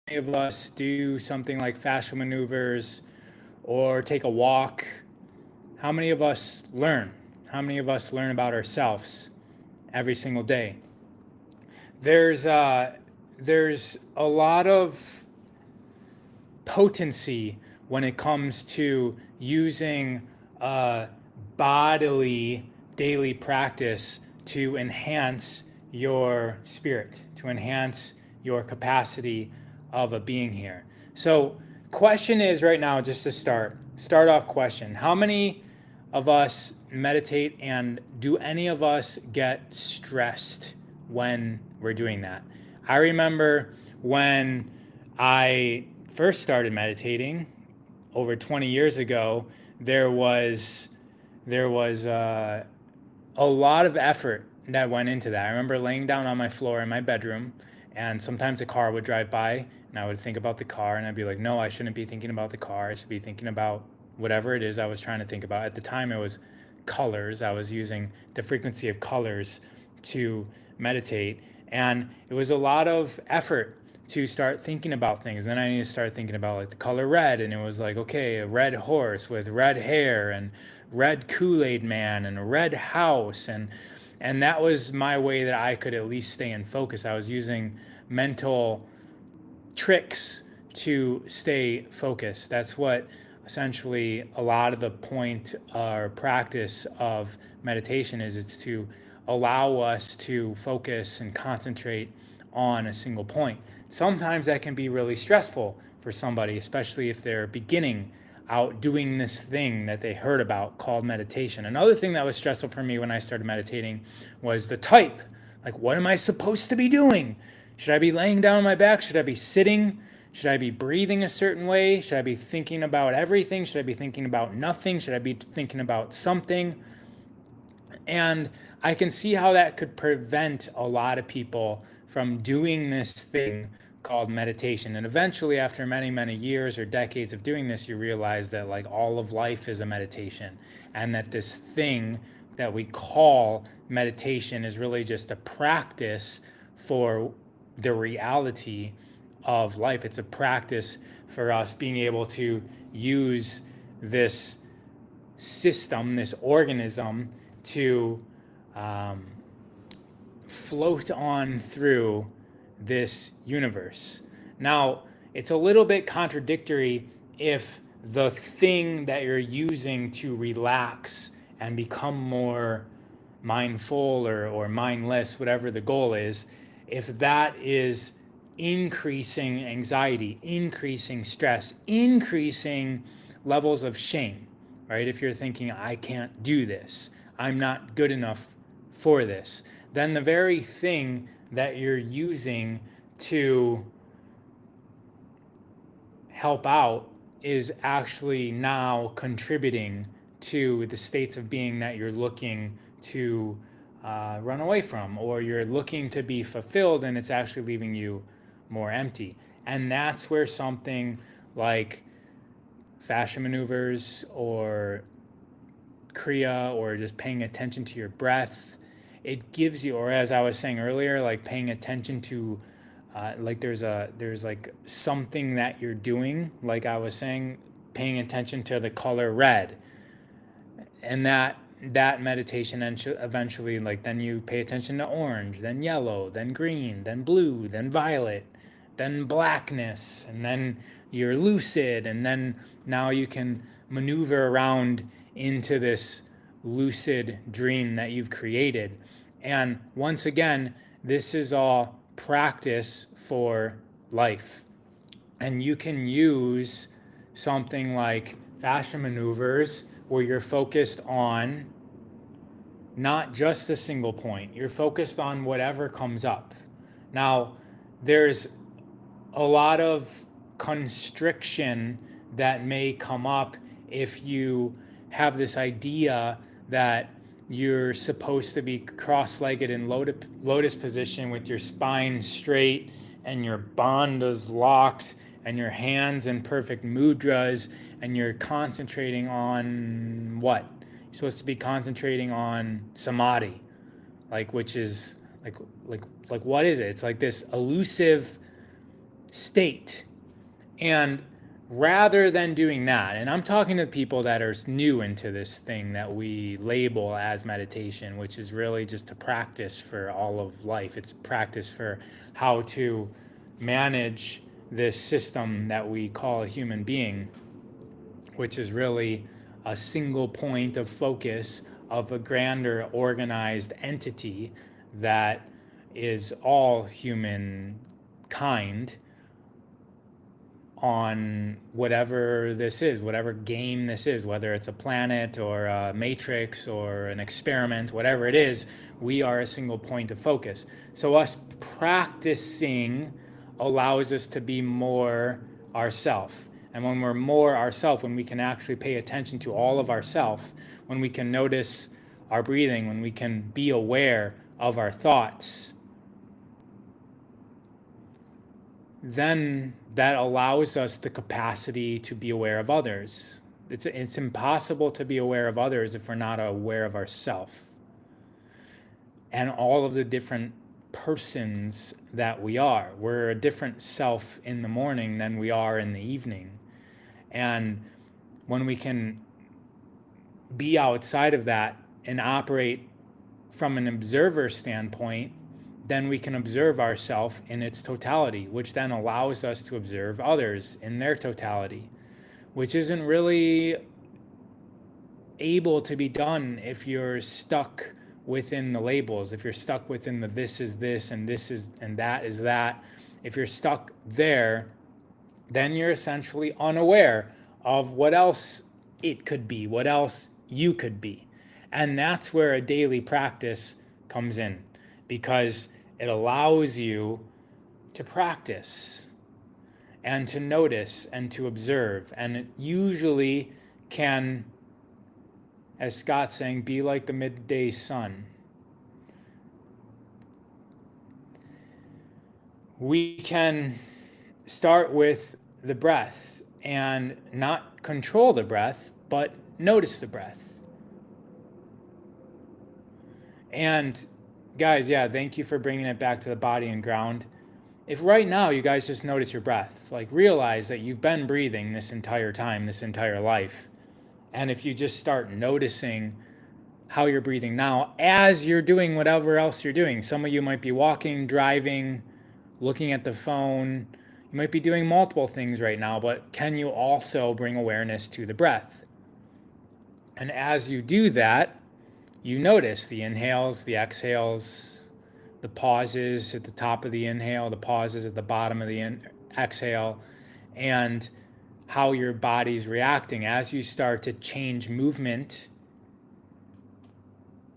many of us do something like fascial maneuvers or take a walk? How many of us learn? How many of us learn about ourselves every single day? There's there's a lot of potency when it comes to using bodily daily practice to enhance your spirit, to enhance your capacity of a being here. So, question is right now, just to start off question: how many of us meditate, and do any of us get stressed when we're doing that? I remember when I first started meditating over 20 years ago, there was a lot of effort that went into that. I remember laying down on my floor in my bedroom, and sometimes a car would drive by, and I would think about the car, and I'd be like, no, I shouldn't be thinking about the car. I should be thinking about whatever it is I was trying to think about. At the time, it was colors. I was using the frequency of colors to meditate, and it was a lot of effort to start thinking about things. And then I need to start thinking about like the color red, and it was like, okay, a red horse with red hair and red Kool-Aid man and a red house, and that was my way that I could at least stay in focus. I was using mental tricks to stay focused. That's what essentially a lot of the point or practice of meditation is. It's to allow us to focus and concentrate on a single point. Sometimes that can be really stressful for somebody, especially if they're beginning out doing this thing that they heard about called meditation. Another thing that was stressful for me when I started meditating was the type. Like, what am I supposed to be doing? Should I be laying down on my back? Should I be sitting? Should I be breathing a certain way? Should I be thinking about everything? Should I be thinking about nothing? Should I be thinking about something? And I can see how that could prevent a lot of people from doing this thing called meditation. And eventually, after many, many years or decades of doing this, you realize that like all of life is a meditation, and that this thing that we call meditation is really just a practice for the reality of life. It's a practice for us being able to use this system, this organism, to um, float on through this universe. Now, it's a little bit contradictory if the thing that you're using to relax and become more mindful or mindless, whatever the goal is, if that is increasing anxiety, increasing stress, increasing levels of shame, right? If you're thinking, I can't do this, I'm not good enough for this, then the very thing that you're using to help out is actually now contributing to the states of being that you're looking to run away from, or you're looking to be fulfilled, and it's actually leaving you more empty. And that's where something like fascia maneuvers or kriya, or just paying attention to your breath, it gives you, or as I was saying earlier, like paying attention to like there's like something that you're doing, like I was saying, paying attention to the color red, and that meditation, and eventually, like, then you pay attention to orange, then yellow, then green, then blue, then violet, then blackness, and then you're lucid, and then now you can maneuver around into this lucid dream that you've created. And once again, this is all practice for life. And you can use something like fascia maneuvers where you're focused on not just a single point, you're focused on whatever comes up. Now, there's a lot of constriction that may come up if you have this idea that you're supposed to be cross-legged in lotus position with your spine straight and your bandhas locked and your hands in perfect mudras, and you're concentrating on what? You're supposed to be concentrating on samadhi, like, which is like what is it? It's like this elusive state. And rather than doing that, and I'm talking to people that are new into this thing that we label as meditation, which is really just a practice for all of life. It's practice for how to manage this system that we call a human being, which is really a single point of focus of a grander organized entity that is all humankind on whatever this is, whatever game this is, whether it's a planet or a matrix or an experiment, whatever it is, we are a single point of focus. So us practicing allows us to be more ourself. And when we're more ourself, when we can actually pay attention to all of ourself, when we can notice our breathing, when we can be aware of our thoughts, then that allows us the capacity to be aware of others. It's impossible to be aware of others if we're not aware of ourselves and all of the different persons that we are. We're a different self in the morning than we are in the evening. And when we can be outside of that and operate from an observer standpoint, then we can observe ourselves in its totality, which then allows us to observe others in their totality, which isn't really able to be done if you're stuck within the labels, if you're stuck within the this is this and this is and that is that. If you're stuck there, then you're essentially unaware of what else it could be, what else you could be. And that's where a daily practice comes in, because it allows you to practice and to notice and to observe. And it usually can, as Scott's saying, be like the midday sun. We can start with the breath and not control the breath, but notice the breath. And guys, yeah, thank you for bringing it back to the body and ground. If right now you guys just notice your breath, like realize that you've been breathing this entire time, this entire life. And if you just start noticing how you're breathing now as you're doing whatever else you're doing. Some of you might be walking, driving, looking at the phone. You might be doing multiple things right now, but can you also bring awareness to the breath? And as you do that, you notice the inhales, the exhales, the pauses at the top of the inhale, the pauses at the bottom of the exhale, and how your body's reacting. As you start to change movement,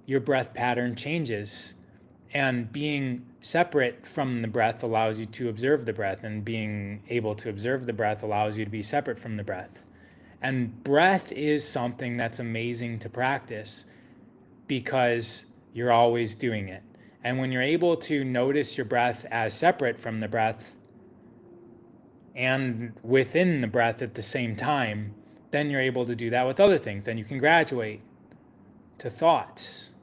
your breath pattern changes. And being separate from the breath allows you to observe the breath, and being able to observe the breath allows you to be separate from the breath. And breath is something that's amazing to practice, because you're always doing it. And when you're able to notice your breath as separate from the breath and within the breath at the same time, then you're able to do that with other things. Then you can graduate to thoughts.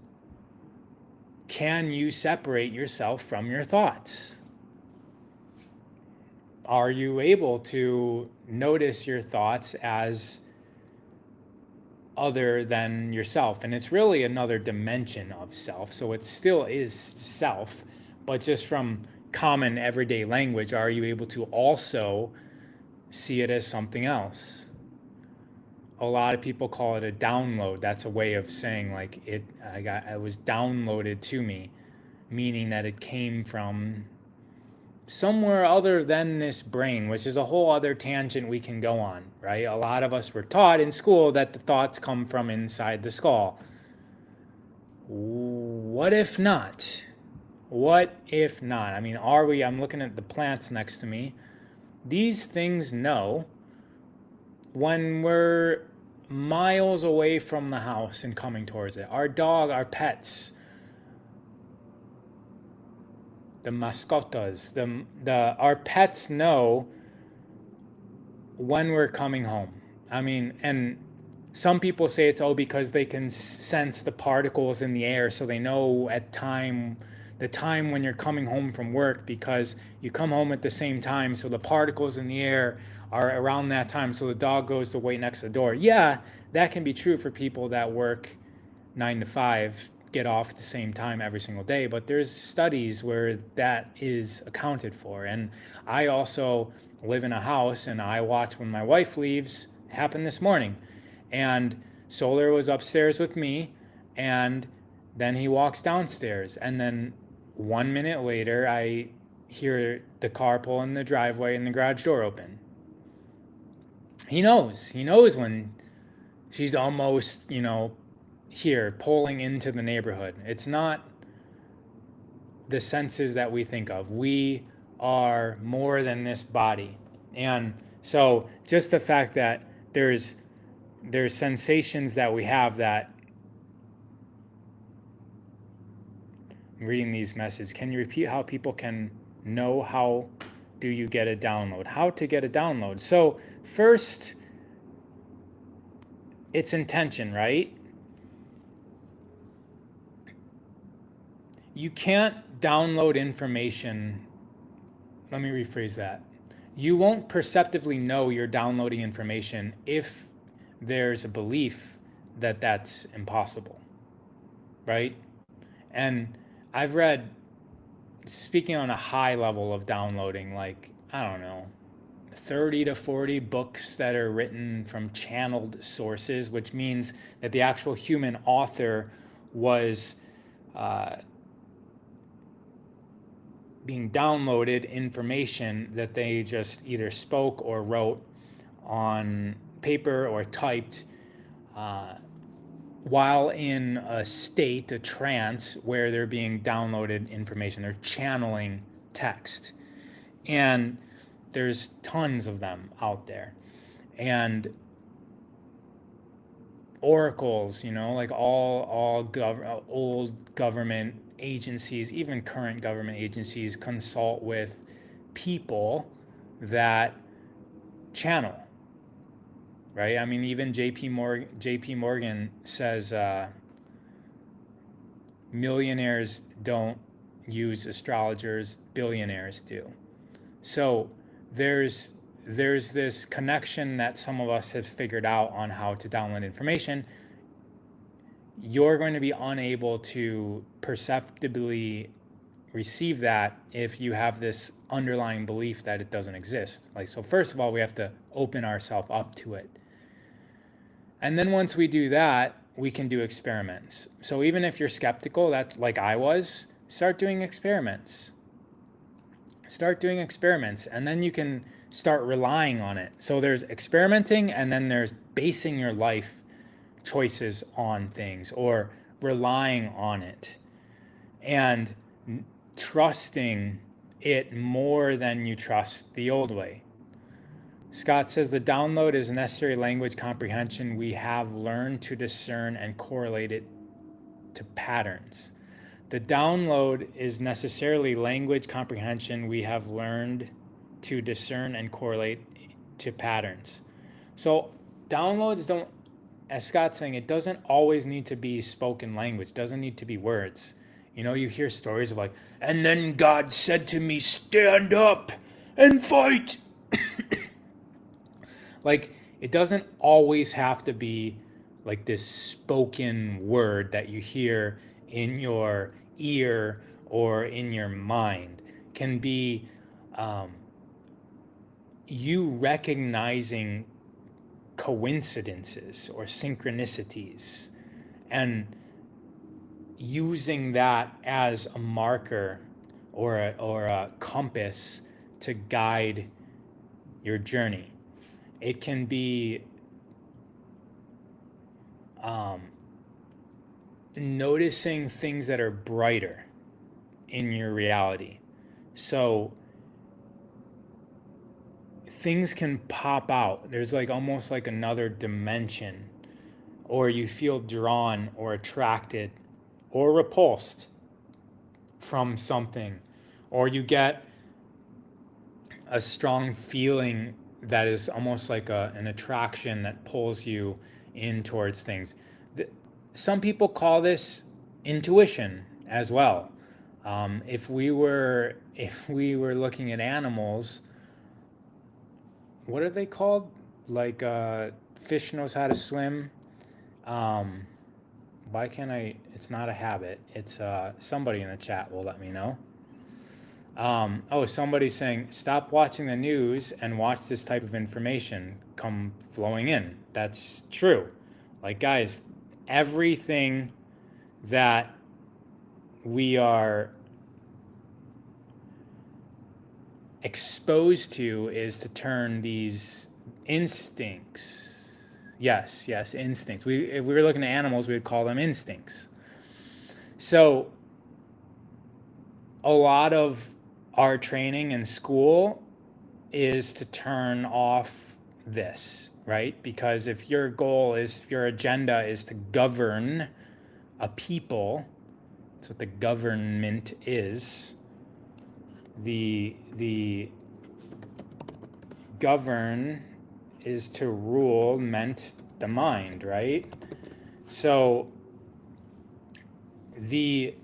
Can you separate yourself from your thoughts? Are you able to notice your thoughts as other than yourself? And it's really another dimension of self. So it still is self, but just from common everyday language, are you able to also see it as something else? A lot of people call it a download. That's a way of saying like it was downloaded to me, meaning that it came from somewhere other than this brain, which is a whole other tangent we can go on, right? A lot of us were taught in school that the thoughts come from inside the skull. What if not? What if not? I mean, I'm looking at the plants next to me. These things know when we're miles away from the house and coming towards it. Our dog, our pets, the mascotas, our pets know when we're coming home. I mean, and some people say it's because they can sense the particles in the air, so they know at time the time when you're coming home from work, because you come home at the same time, so the particles in the air are around that time, so the dog goes to wait next to the door. Yeah, that can be true for people that work 9 to 5, get off at the same time every single day, but there's studies where that is accounted for. And I also live in a house, and I watch when my wife leaves. Happened this morning, and Solar was upstairs with me, and then he walks downstairs, and then 1 minute later I hear the car pull in the driveway and the garage door open. He knows when she's almost, here pulling into the neighborhood. It's not the senses that we think of. We are more than this body. And so just the fact that there's sensations that we have that, I'm reading these messages. Can you repeat how people can know how do you get a download? How to get a download. So first, it's intention, right? You can't download information. Let me rephrase that. You won't perceptively know you're downloading information if there's a belief that that's impossible, right? And I've read, speaking on a high level of downloading, like, I don't know, 30 to 40 books that are written from channeled sources, which means that the actual human author was being downloaded information that they just either spoke or wrote on paper or typed while in a state, a trance, where they're being downloaded information. They're channeling text. And there's tons of them out there. And oracles, like all old government agencies, even current government agencies, consult with people that channel, right? I mean, even JP Morgan says millionaires don't use astrologers, billionaires do. So there's this connection that some of us have figured out on how to download information. You're going to be unable to perceptibly receive that if you have this underlying belief that it doesn't exist. So first of all, we have to open ourselves up to it. And then once we do that, we can do experiments. So even if you're skeptical, that, like I was, start doing experiments. Start doing experiments, and then you can start relying on it. So there's experimenting, and then there's basing your life choices on things or relying on it and trusting it more than you trust the old way. Scott says the download is necessary language comprehension. We have learned to discern and correlate it to patterns. The download is necessarily language comprehension. We have learned to discern and correlate to patterns. So downloads don't, as Scott's saying, it doesn't always need to be spoken language. It doesn't need to be words. You hear stories of and then God said to me, stand up and fight. It doesn't always have to be this spoken word that you hear in your ear or in your mind. It can be you recognizing coincidences or synchronicities and using that as a marker or a compass to guide your journey. It can be noticing things that are brighter in your reality. So things can pop out. There's almost another dimension, or you feel drawn or attracted or repulsed from something, or you get a strong feeling that is almost like an attraction that pulls you in towards things. Some people call this intuition as well. If we were looking at animals, what are they called? Like fish knows how to swim. Um, why can't I? It's not a habit. It's somebody in the chat will let me know. Oh, somebody's saying stop watching the news and watch this type of information come flowing in. That's true. Like guys, everything that we are exposed to is to turn these instincts. Yes, instincts. If we were looking at animals, we would call them instincts. So a lot of our training in school is to turn off this, right? Because if your agenda is to govern a people, that's what the government is. The govern is to rule, meant the mind, right? So the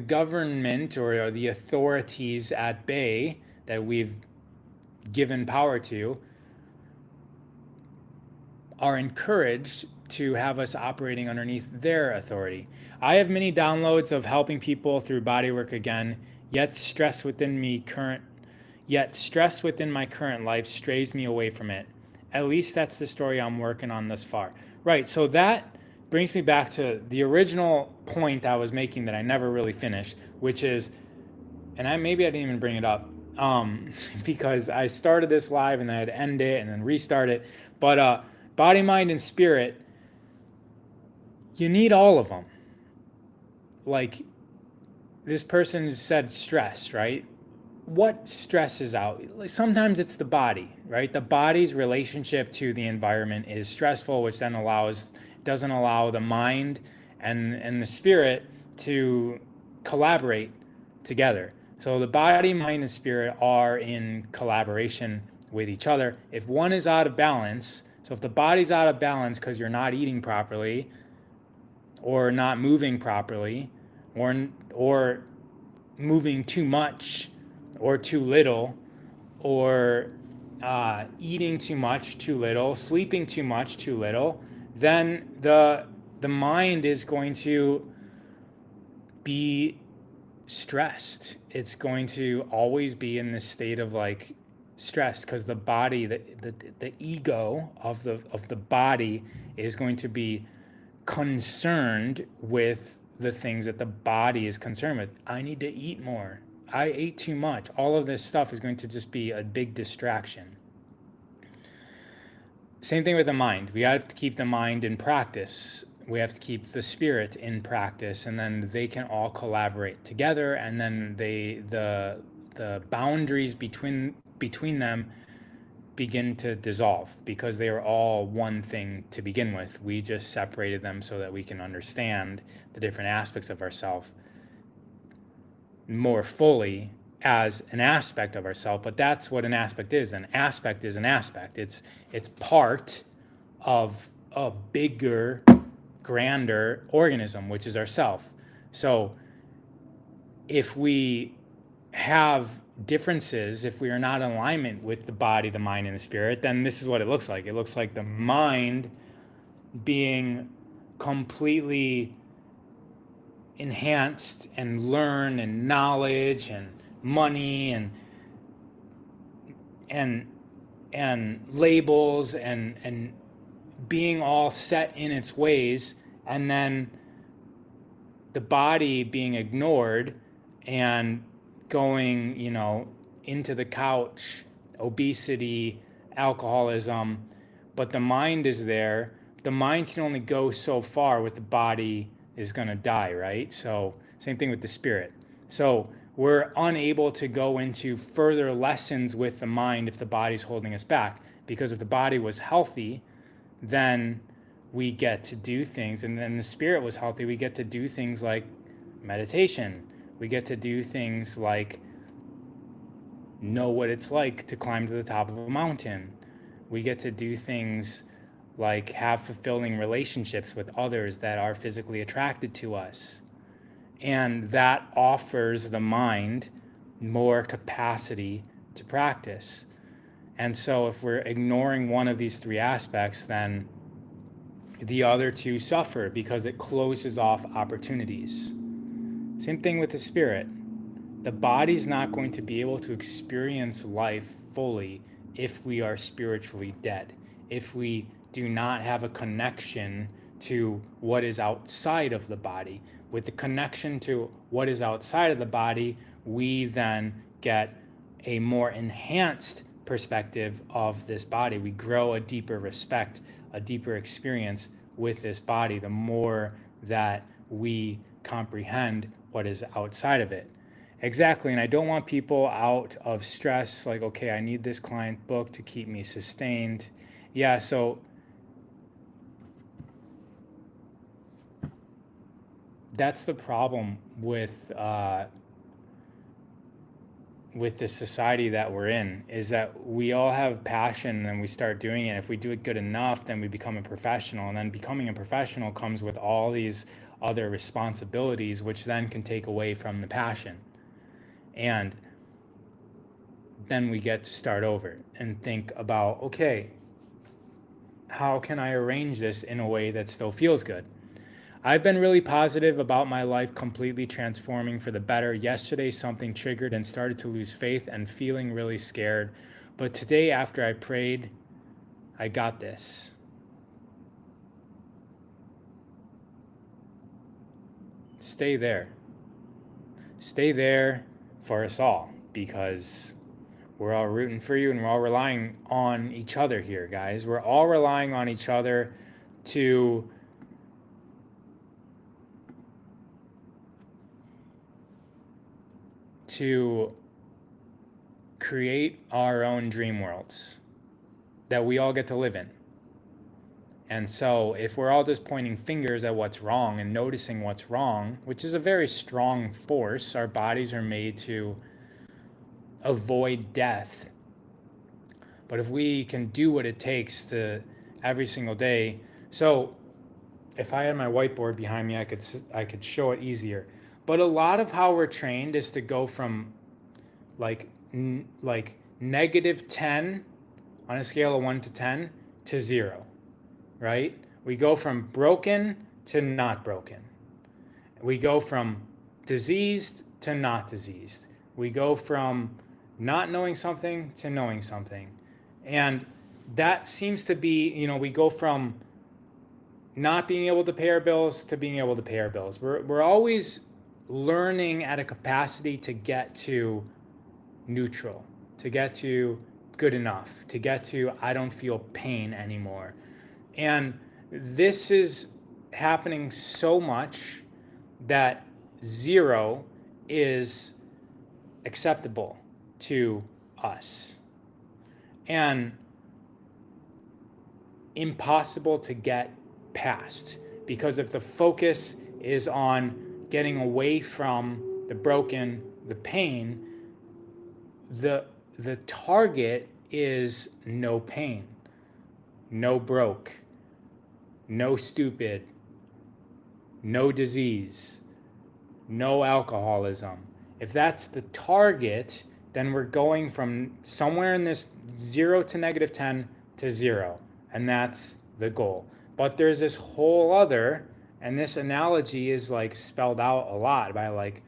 government or the authorities at bay that we've given power to are encouraged to have us operating underneath their authority. I have many downloads of helping people through bodywork again, yet stress within my current life strays me away from it. At least that's the story I'm working on thus far. Right, so that brings me back to the original point I was making that I never really finished, which is, and maybe I didn't even bring it up, because I started this live and then I had to end it and then restart it. But body, mind, and spirit, you need all of them. Like this person said stress, right? What stresses out? Sometimes it's the body, right? The body's relationship to the environment is stressful, which then doesn't allow the mind and the spirit to collaborate together. So the body, mind, and spirit are in collaboration with each other. If one is out of balance, so if the body's out of balance because you're not eating properly or not moving properly or moving too much or too little, or eating too much, too little, sleeping too much, too little, then the mind is going to be stressed. It's going to always be in this state of like stress because the body, the ego of the body is going to be concerned with the things that the body is concerned with. I need to eat more. I ate too much. All of this stuff is going to just be a big distraction. Same thing with the mind. We have to keep the mind in practice. We have to keep the spirit in practice, and then they can all collaborate together, and then the boundaries between them begin to dissolve because they are all one thing to begin with. We just separated them so that we can understand the different aspects of ourselves more fully as an aspect of ourselves. But that's what an aspect is. An aspect is an aspect. It's part of a bigger, grander organism, which is ourself. So if we have differences, if we are not in alignment with the body, the mind, and the spirit, then this is what it looks like. It looks like the mind being completely enhanced and learn and knowledge and money and labels and being all set in its ways, and then the body being ignored and going, into the couch, obesity, alcoholism, but the mind is there. The mind can only go so far with the body is going to die, right? So same thing with the spirit. So we're unable to go into further lessons with the mind if the body's holding us back, because if the body was healthy, then we get to do things, and then the spirit was healthy, we get to do things like meditation. We get to do things like know what it's like to climb to the top of a mountain. We get to do things like have fulfilling relationships with others that are physically attracted to us. And that offers the mind more capacity to practice. And so if we're ignoring one of these three aspects, then the other two suffer because it closes off opportunities. Same thing with the spirit. The body's not going to be able to experience life fully if we are spiritually dead, if we do not have a connection to what is outside of the body. With the connection to what is outside of the body, we then get a more enhanced perspective of this body. We grow a deeper respect, a deeper experience with this body, the more that we comprehend what is outside of it. Exactly, and I don't want people out of stress, like, okay, I need this client booked to keep me sustained. Yeah, so that's the problem with the society that we're in, is that we all have passion and we start doing it. If we do it good enough, then we become a professional, and then becoming a professional comes with all these other responsibilities, which then can take away from the passion. And then we get to start over and think about, okay, how can I arrange this in a way that still feels good? I've been really positive about my life completely transforming for the better. Yesterday, something triggered and started to lose faith and feeling really scared. But today, after I prayed, I got this. Stay there. Stay there for us all, because we're all rooting for you and we're all relying on each other here, guys. We're all relying on each other to create our own dream worlds that we all get to live in. And so if we're all just pointing fingers at what's wrong and noticing what's wrong, which is a very strong force, our bodies are made to avoid death. But if we can do what it takes to every single day, so if I had my whiteboard behind me, I could show it easier. But a lot of how we're trained is to go from like -10 on a scale of 1 to 10 to 0, right? We go from broken to not broken. We go from diseased to not diseased. We go from not knowing something to knowing something. And that seems to be, we go from not being able to pay our bills to being able to pay our bills. We're always learning at a capacity to get to neutral, to get to good enough, to get to I don't feel pain anymore. And this is happening so much that 0 is acceptable to us and impossible to get past, because if the focus is on getting away from the broken, the pain, the target is no pain, no broke, no stupid, no disease, no alcoholism. If that's the target, then we're going from somewhere in this 0 to -10 to 0, and that's the goal. But there's this whole other, and this analogy is like spelled out a lot by like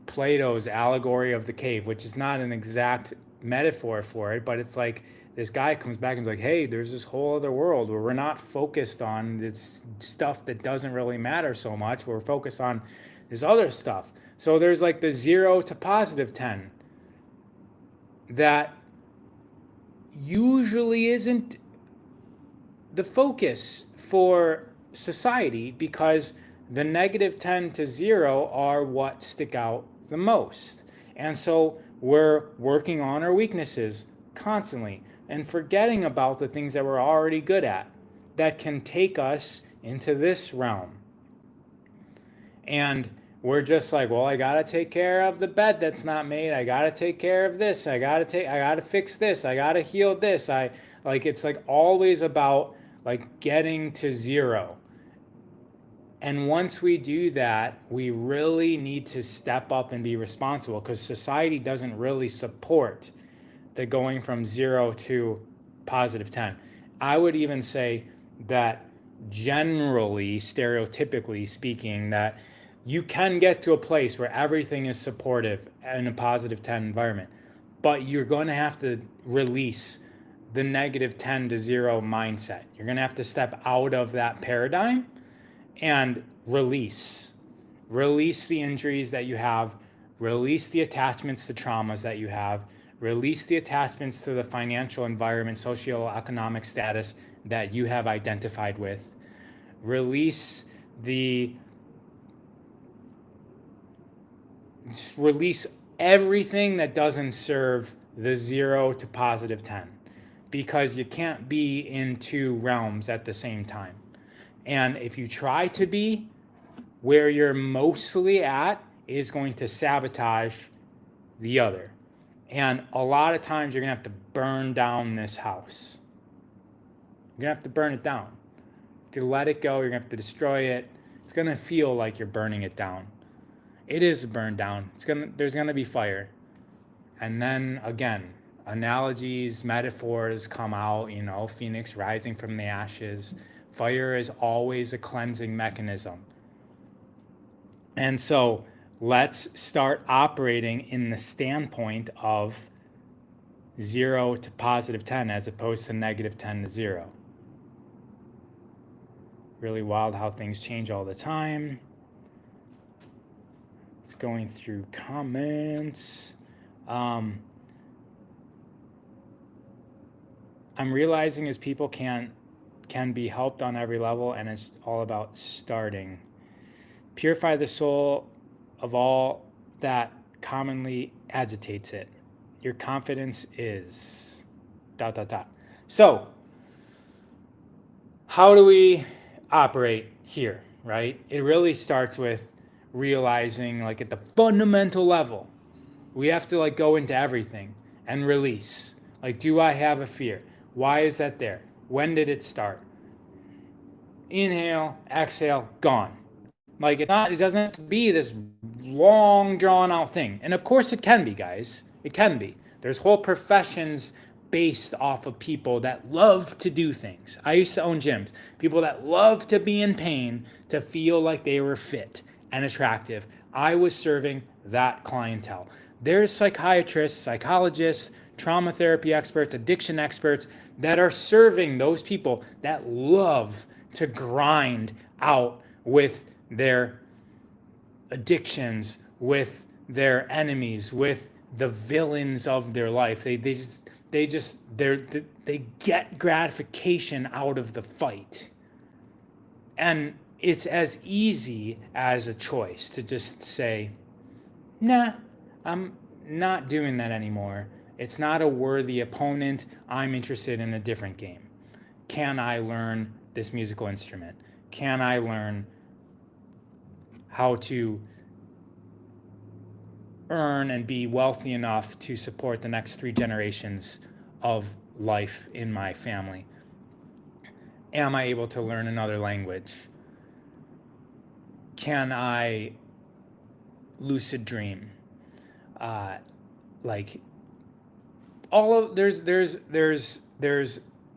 Plato's allegory of the cave, which is not an exact metaphor for it, but it's like this guy comes back and is like, hey, there's this whole other world where we're not focused on this stuff that doesn't really matter so much. We're focused on this other stuff. So there's like the 0 to +10 that usually isn't the focus for society, because the -10 to 0 are what stick out the most. And so we're working on our weaknesses constantly and forgetting about the things that we're already good at that can take us into this realm. And we're just like, well, I gotta take care of the bed that's not made. I gotta take care of this. I gotta fix this. I gotta heal this. It's like always about like getting to 0. And once we do that, we really need to step up and be responsible, because society doesn't really support the going from 0 to positive 10. I would even say that generally, stereotypically speaking, that you can get to a place where everything is supportive in a positive 10 environment, but you're going to have to release the negative 10 to 0 mindset. You're going to have to step out of that paradigm and release the injuries that you have, release the attachments to traumas that you have, release the attachments to the financial environment, socioeconomic status that you have identified with, release everything that doesn't serve the 0 to positive 10, because you can't be in two realms at the same time. And if you try to be, where you're mostly at is going to sabotage the other. And a lot of times you're going to have to burn down this house. You're going to have to burn it down. To let it go, you're going to have to destroy it. It's going to feel like you're burning it down. It is burned down. There's going to be fire. And then again, analogies, metaphors come out, Phoenix rising from the ashes. Fire is always a cleansing mechanism. And so let's start operating in the standpoint of 0 to positive 10 as opposed to negative 10 to 0. Really wild how things change all the time. It's going through comments. I'm realizing as people can be helped on every level, and it's all about starting. Purify the soul of all that commonly agitates it. Your confidence is ... So, how do we operate here, right? It really starts with realizing, like, at the fundamental level, we have to go into everything and release. Like, do I have a fear? Why is that there? When did it start? Inhale, exhale, gone. Like, it doesn't have to be this long drawn out thing. And of course it can be, guys. It can be. There's whole professions based off of people that love to do things. I used to own gyms. People that love to be in pain to feel like they were fit and attractive. I was serving that clientele. There's psychiatrists, psychologists, trauma therapy experts, addiction experts that are serving those people that love to grind out with their addictions, with their enemies, with the villains of their life. They get gratification out of the fight. And it's as easy as a choice to just say, nah, I'm not doing that anymore. It's not a worthy opponent. I'm interested in a different game. Can I learn this musical instrument? Can I learn how to earn and be wealthy enough to support the next 3 generations of life in my family? Am I able to learn another language? Can I lucid dream?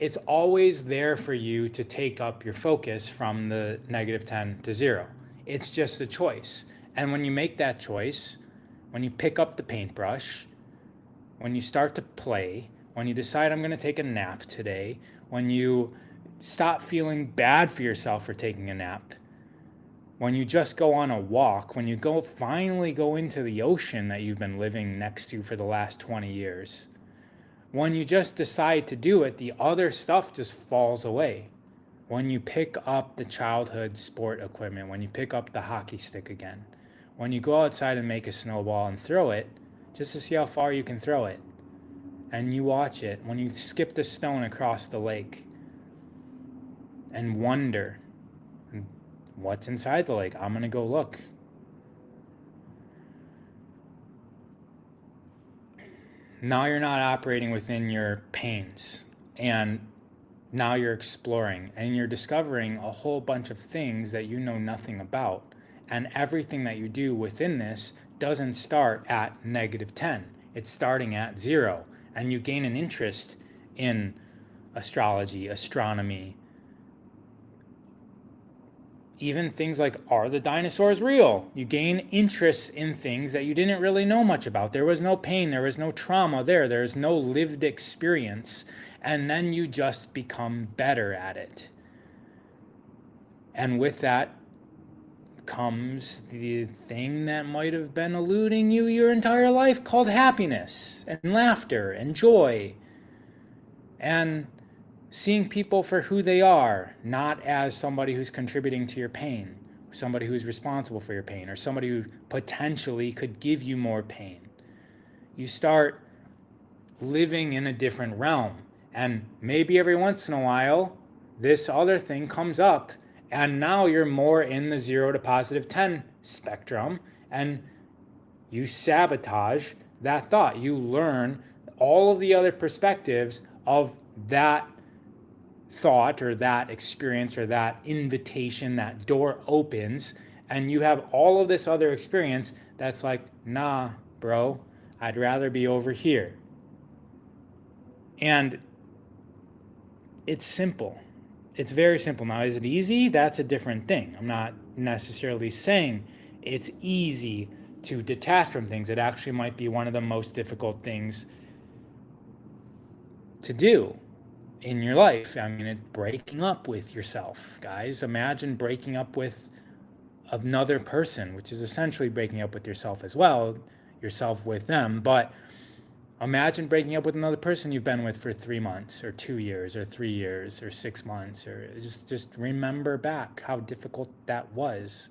It's always there for you to take up your focus from the negative 10 to 0. It's just a choice. And when you make that choice, when you pick up the paintbrush, when you start to play, when you decide I'm going to take a nap today, when you stop feeling bad for yourself for taking a nap, when you just go on a walk, when you finally go into the ocean that you've been living next to for the last 20 years, when you just decide to do it, the other stuff just falls away. When you pick up the childhood sport equipment, when you pick up the hockey stick again, when you go outside and make a snowball and throw it, just to see how far you can throw it, and you watch it, when you skip the stone across the lake and wonder, what's inside the lake? I'm going to go look. Now you're not operating within your pains. And Now you're exploring and you're discovering a whole bunch of things that you know nothing about. And everything that you do within this doesn't start at -10. It's starting at 0. And you gain an interest in astrology, astronomy, even things like, are the dinosaurs real? You gain interest in things that you didn't really know much about. There was no pain, there was no trauma there, there's no lived experience. And then you just become better at it. And with that comes the thing that might have been eluding you your entire life, called happiness and laughter and joy. And seeing people for who they are, not as somebody who's contributing to your pain, or somebody who's responsible for your pain, or somebody who potentially could give you more pain. You start living in a different realm. And maybe every once in a while, this other thing comes up, and now you're more in the 0 to +10 spectrum, and you sabotage that thought. You learn all of the other perspectives of that thought or that experience or that invitation. That door opens, and you have all of this other experience that's like, nah, bro, I'd rather be over here. And it's simple. It's very simple. Now, is it easy? That's a different thing. I'm not necessarily saying it's easy to detach from things. It actually might be one of the most difficult things to do in your life. I mean, breaking up with yourself, guys. Imagine breaking up with another person, which is essentially breaking up with yourself as well, yourself with them. But imagine breaking up with another person you've been with for 3 months or 2 years or 3 years or 6 months, or just remember back how difficult that was.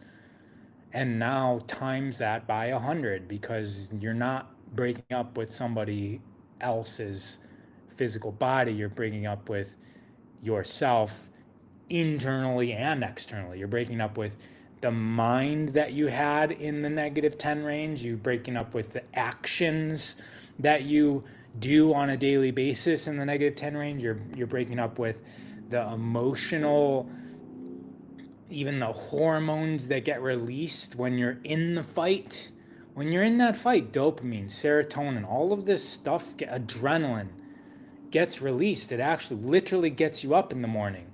And now times that by 100, because you're not breaking up with somebody else's physical body, you're breaking up with yourself internally and externally. You're breaking up with the mind that you had in the -10 range. You're breaking up with the actions that you do on a daily basis in the -10 range. You're breaking up with the emotional, even the hormones that get released when you're in the fight. When you're in that fight, dopamine, serotonin, all of this stuff, adrenaline gets released. It actually literally gets you up in the morning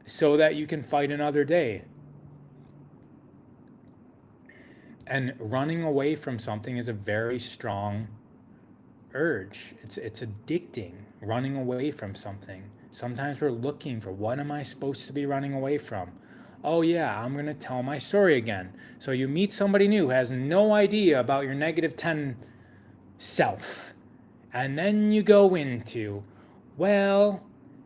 so that you can fight another day. And running away from something is a very strong urge. It's addicting, running away from something. Sometimes we're looking for, what am I supposed to be running away from? Oh yeah, I'm going to tell my story again. So you meet somebody new who has no idea about your -10 self. And then you go into, well,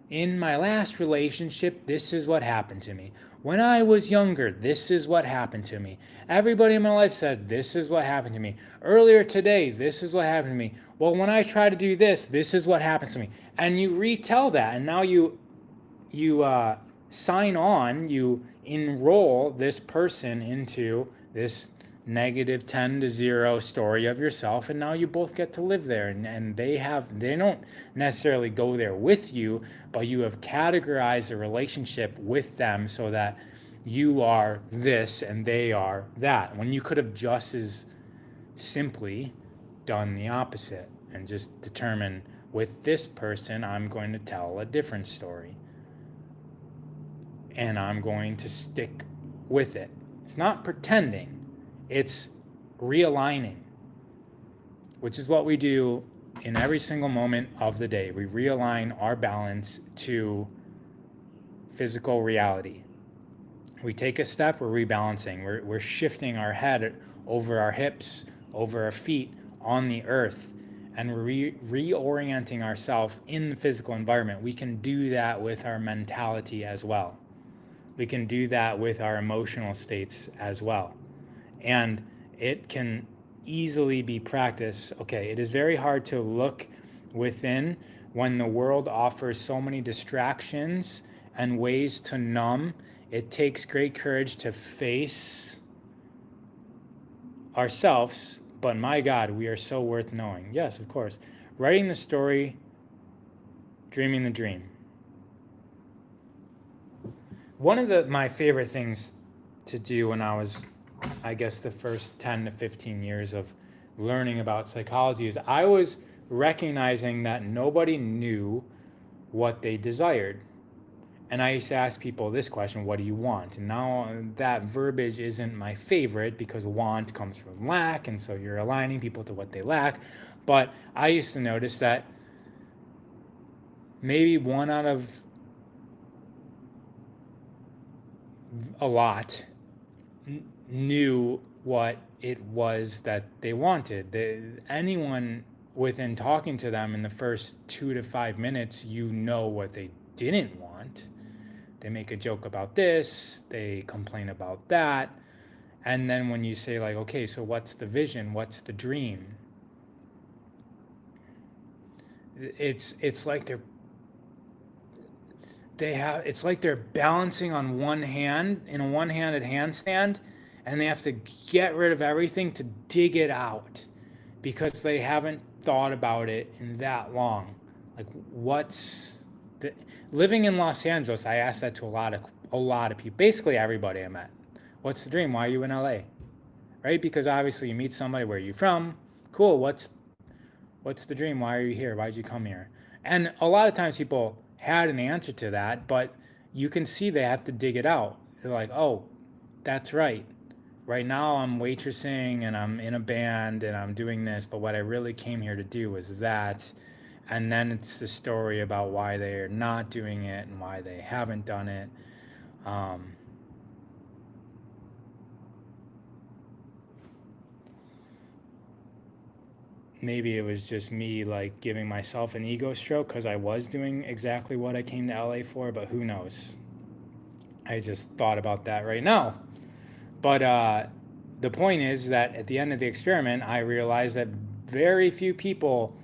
in my last relationship, this is what happened to me. When I was younger, this is what happened to me. Everybody in my life said, this is what happened to me. Earlier today, this is what happened to me. Well, when I try to do this, this is what happens to me. And you retell that, and now you sign on, you enroll this person into this -10 to 0 story of yourself, and now you both get to live there. And they don't necessarily go there with you, but you have categorized a relationship with them so that you are this and they are that, when you could have just as simply done the opposite and just determined, with this person I'm going to tell a different story and I'm going to stick with it. It's not pretending, it's realigning, which is what we do in every single moment of the day. We realign our balance to physical reality. We take a step, we're rebalancing. We're shifting our head over our hips, over our feet on the earth, and we're reorienting ourselves in the physical environment. We can do that with our mentality as well. We can do that with our emotional states as well. And it can easily be practiced. Okay, it is very hard to look within when the world offers so many distractions and ways to numb. It takes great courage to face ourselves, but my God, we are so worth knowing. Yes, of course. Writing the story Dreaming the dream. One of my favorite things to do when I was, I guess, the first 10 to 15 years of learning about psychology is I was recognizing that nobody knew what they desired. And I used to ask people this question, what do you want? And now that verbiage isn't my favorite because want comes from lack, and so you're aligning people to what they lack. But I used to notice that maybe one out of a lot knew what it was that they wanted. Anyone within talking to them in the first 2 to 5 minutes, you know what they didn't want. They make a joke about this, they complain about that. And then when you say like, okay, so what's the vision? What's the dream? It's like it's like they're balancing on one hand in a one-handed handstand, and they have to get rid of everything to dig it out because they haven't thought about it in that long. Like, living in Los Angeles? I asked that to a lot of people, basically everybody I met. What's the dream? Why are you in LA? Right? Because obviously you meet somebody, where are you from? Cool. What's the dream? Why are you here? Why'd you come here? And a lot of times people had an answer to that, but you can see they have to dig it out. They're like, oh, that's right. Right now I'm waitressing and I'm in a band and I'm doing this, but what I really came here to do was that. And then it's the story about why they're not doing it and why they haven't done it. Maybe it was just me like giving myself an ego stroke because I was doing exactly what I came to LA for, but who knows? I just thought about that right now. But the point is that at the end of the experiment, I realized that very few people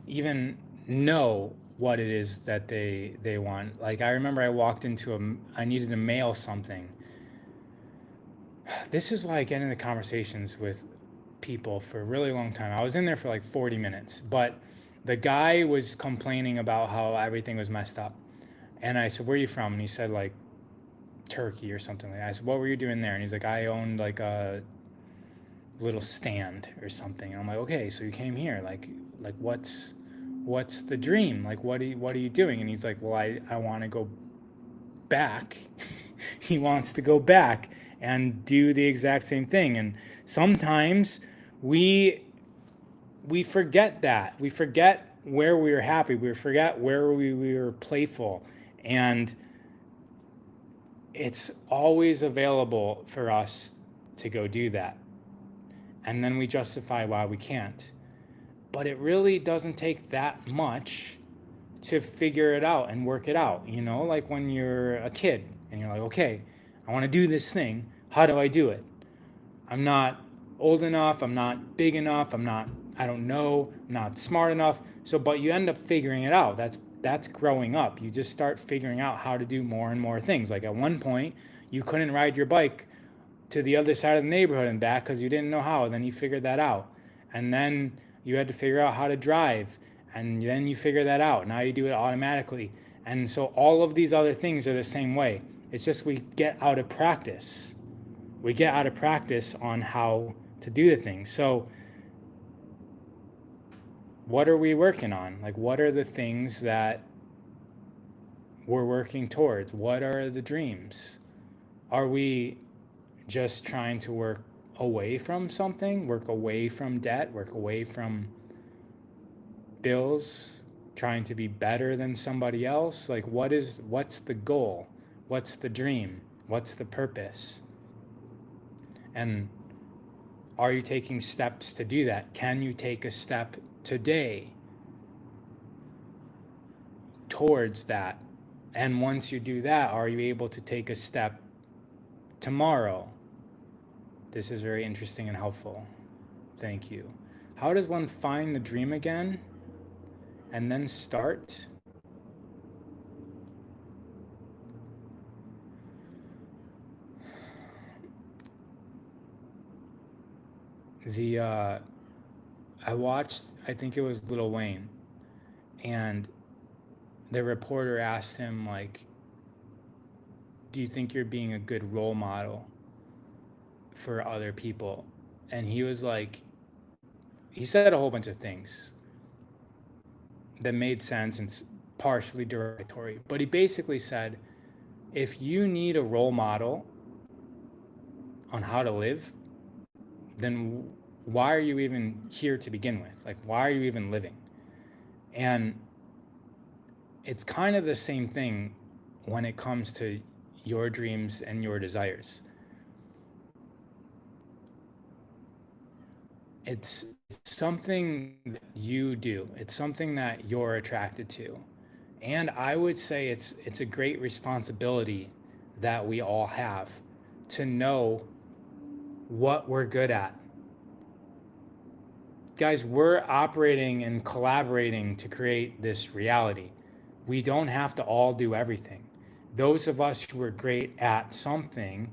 even know what it is that they want. Like, I remember I walked into I needed to mail something. This is why I get into conversations with people for a really long time. I was in there for like 40 minutes, but the guy was complaining about how everything was messed up. And I said, where are you from? And he said like Turkey or something like that. I said, what were you doing there? And he's like, I owned like a little stand or something. And I'm like, okay, so you came here. Like what's the dream? Like what are you doing? And he's like, well, I want to go back. He wants to go back and do the exact same thing. And sometimes we forget that. We forget where we were happy. We forget where we were playful. And it's always available for us to go do that. And then we justify why we can't. But it really doesn't take that much to figure it out and work it out. You know, like when you're a kid and you're like, okay, I want to do this thing. How do I do it? I'm not old enough. I'm not big enough. I don't know. I'm not smart enough. So, but you end up figuring it out. That's growing up. You just start figuring out how to do more and more things. Like at one point, you couldn't ride your bike to the other side of the neighborhood and back because you didn't know how. Then you figured that out. And then you had to figure out how to drive. And then you figure that out. Now you do it automatically. And so all of these other things are the same way. It's just we get out of practice. We get out of practice on how to do the things. So what are we working on? Like, what are the things that we're working towards? What are the dreams? Are we just trying to work away from something, work away from debt, work away from bills, trying to be better than somebody else? Like, what's the goal? What's the dream? What's the purpose? And are you taking steps to do that? Can you take a step today towards that? And once you do that, are you able to take a step tomorrow? This is very interesting and helpful. Thank you. How does one find the dream again and then start? I watched, I think it was Lil Wayne, and the reporter asked him, like, do you think you're being a good role model for other people? And he was like, he said a whole bunch of things that made sense and partially derogatory, but he basically said, if you need a role model on how to live, then why are you even here to begin with? Like, why are you even living? And it's kind of the same thing when it comes to your dreams and your desires. It's something that you do. It's something that you're attracted to. And I would say it's a great responsibility that we all have to know what we're good at. Guys, we're operating and collaborating to create this reality. We don't have to all do everything. Those of us who are great at something,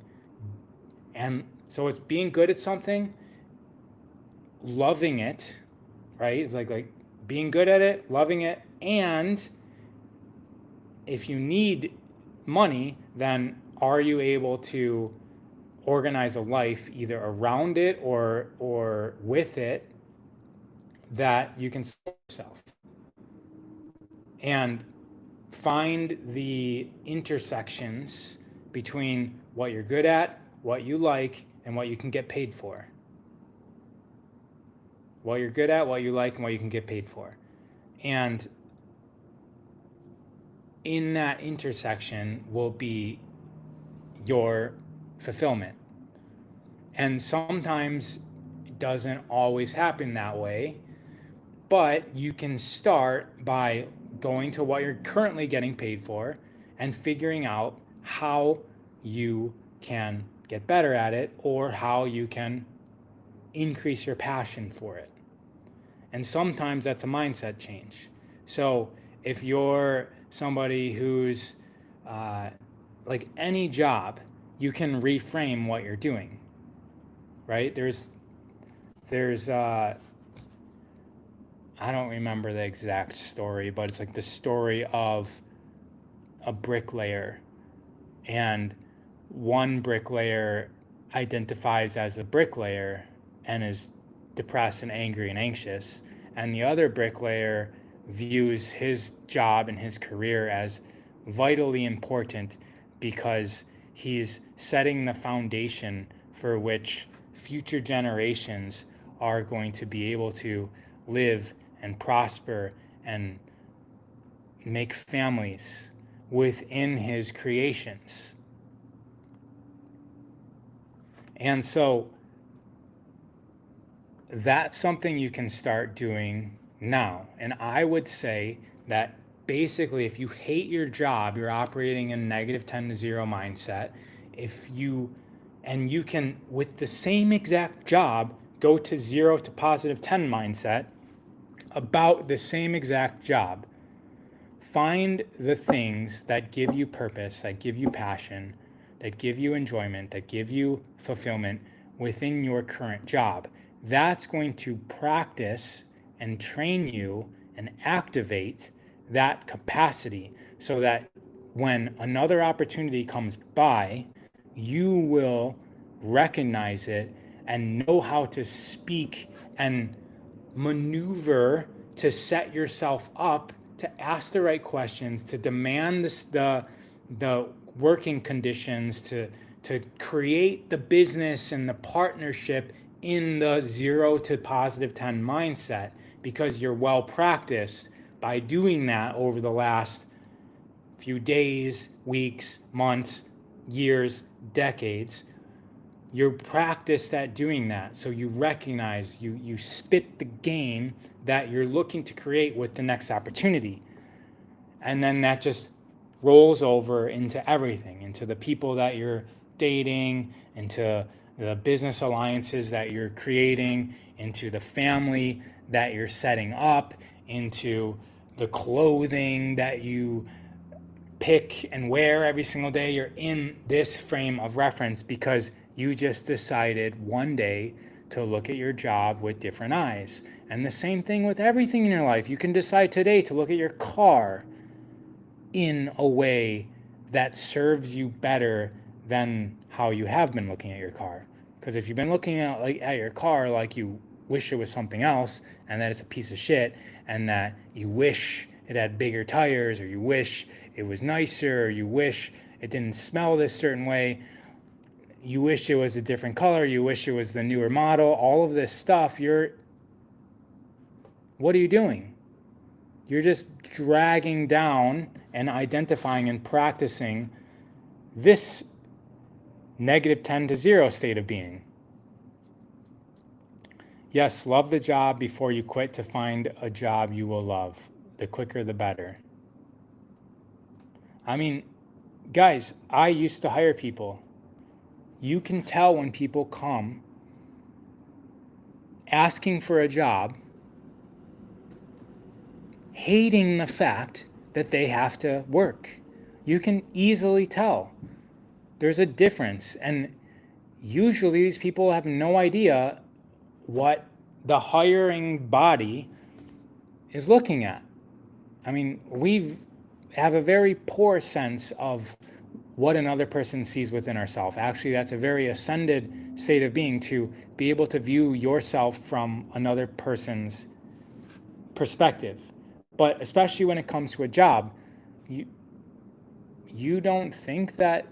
and so it's being good at something, loving it, right? It's like being good at it, loving it, and if you need money, then are you able to organize a life either around it or with it that you can support yourself? And find the intersections between what you're good at, what you like, and what you can get paid for. What you're good at, what you like, and what you can get paid for. And in that intersection will be your fulfillment. And sometimes it doesn't always happen that way, but you can start by going to what you're currently getting paid for and figuring out how you can get better at it or how you can increase your passion for it. And sometimes that's a mindset change. So if you're somebody who's like any job, you can reframe what you're doing, right? There's I don't remember the exact story, but it's like the story of a bricklayer, and one bricklayer identifies as a bricklayer and is depressed and angry and anxious, and the other bricklayer views his job and his career as vitally important because he's setting the foundation for which future generations are going to be able to live and prosper and make families within his creations. And so that's something you can start doing now. And I would say that basically, if you hate your job, you're operating in negative 10 to 0 mindset. And you can, with the same exact job, go to 0 to positive 10 mindset about the same exact job. Find the things that give you purpose, that give you passion, that give you enjoyment, that give you fulfillment within your current job. That's going to practice and train you and activate that capacity so that when another opportunity comes by, you will recognize it and know how to speak and maneuver to set yourself up to ask the right questions, to demand the working conditions, to create the business and the partnership in the 0 to positive 10 mindset, because you're well practiced by doing that over the last few days, weeks, months, years, decades. You're practiced at doing that, so you recognize, you spit the game that you're looking to create with the next opportunity. And then that just rolls over into everything, into the people that you're dating, into the business alliances that you're creating, into the family that you're setting up, into the clothing that you pick and wear every single day. You're in this frame of reference because you just decided one day to look at your job with different eyes. And the same thing with everything in your life. You can decide today to look at your car in a way that serves you better than how you have been looking at your car. Because if you've been looking at your car like you wish it was something else, and that it's a piece of shit, and that you wish it had bigger tires, or you wish it was nicer, or you wish it didn't smell this certain way, you wish it was a different color, you wish it was the newer model, all of this stuff, what are you doing? You're just dragging down and identifying and practicing this negative 10 to 0 state of being. Yes, love the job before you quit to find a job you will love. The quicker, the better. I mean, guys, I used to hire people. You can tell when people come asking for a job, hating the fact that they have to work. You can easily tell. There's a difference. And usually these people have no idea what the hiring body is looking at. I mean, we have a very poor sense of what another person sees within ourselves. Actually, that's a very ascended state of being, to be able to view yourself from another person's perspective. But especially when it comes to a job, you don't think that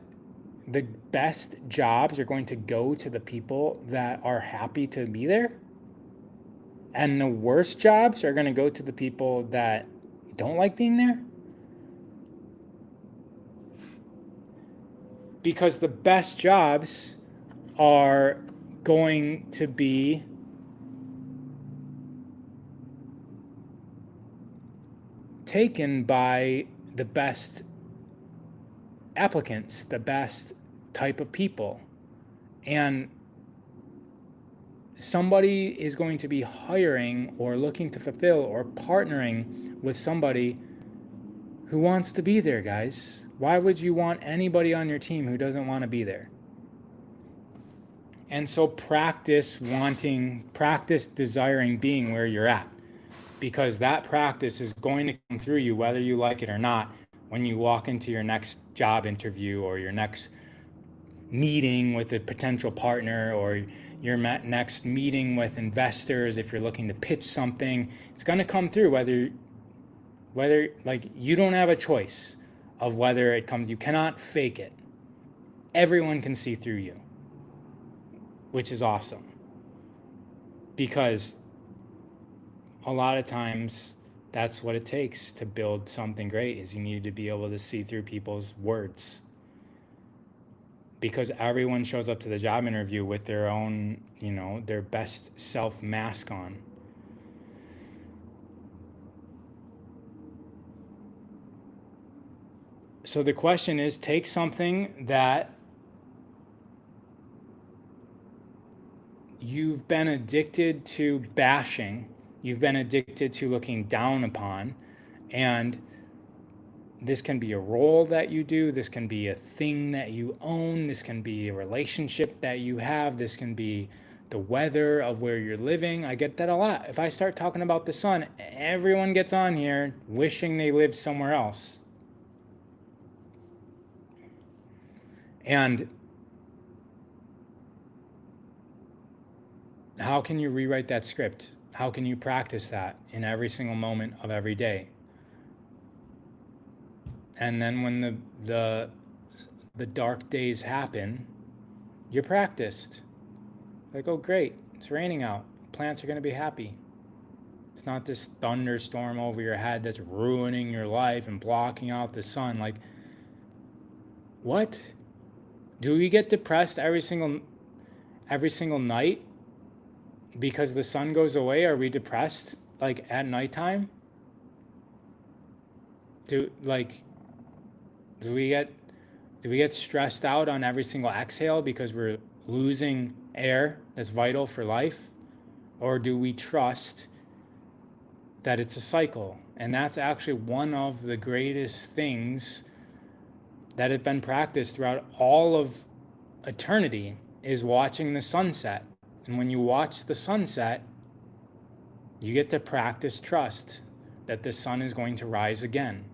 the best jobs are going to go to the people that are happy to be there? And the worst jobs are going to go to the people that don't like being there? Because the best jobs are going to be taken by the best applicants, the best type of people. And somebody is going to be hiring or looking to fulfill or partnering with somebody who wants to be there, guys. Why would you want anybody on your team who doesn't want to be there? And so practice desiring being where you're at, because that practice is going to come through you whether you like it or not when you walk into your next job interview or your next meeting with a potential partner or your next meeting with investors. If you're looking to pitch something, it's going to come through whether like you don't have a choice of whether it comes. You cannot fake it. Everyone can see through you, which is awesome, because a lot of times that's what it takes to build something great, is you need to be able to see through people's words, because everyone shows up to the job interview with their own, their best self mask on. So the question is, take something that you've been addicted to bashing, you've been addicted to looking down upon, and this can be a role that you do, this can be a thing that you own, this can be a relationship that you have, this can be the weather of where you're living. I get that a lot. If I start talking about the sun, everyone gets on here wishing they lived somewhere else. And how can you rewrite that script? How can you practice that in every single moment of every day? And then when the dark days happen, you're practiced. Like, oh great, it's raining out. Plants are going to be happy. It's not this thunderstorm over your head that's ruining your life and blocking out the sun. Like, what? Do we get depressed every single night because the sun goes away? Are we depressed like at nighttime? Do we get stressed out on every single exhale because we're losing air that's vital for life? Or do we trust that it's a cycle? And that's actually one of the greatest things that have been practiced throughout all of eternity, is watching the sunset. And when you watch the sunset, you get to practice trust that the sun is going to rise again.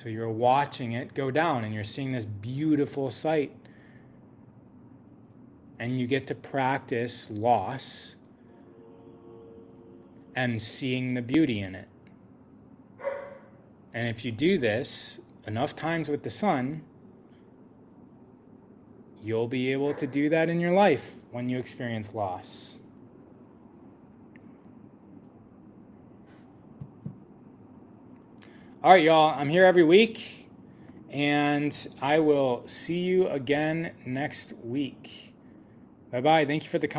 So you're watching it go down and you're seeing this beautiful sight. And you get to practice loss and seeing the beauty in it. And if you do this enough times with the sun, you'll be able to do that in your life when you experience loss. All right, y'all, I'm here every week, and I will see you again next week. Bye-bye. Thank you for the comment.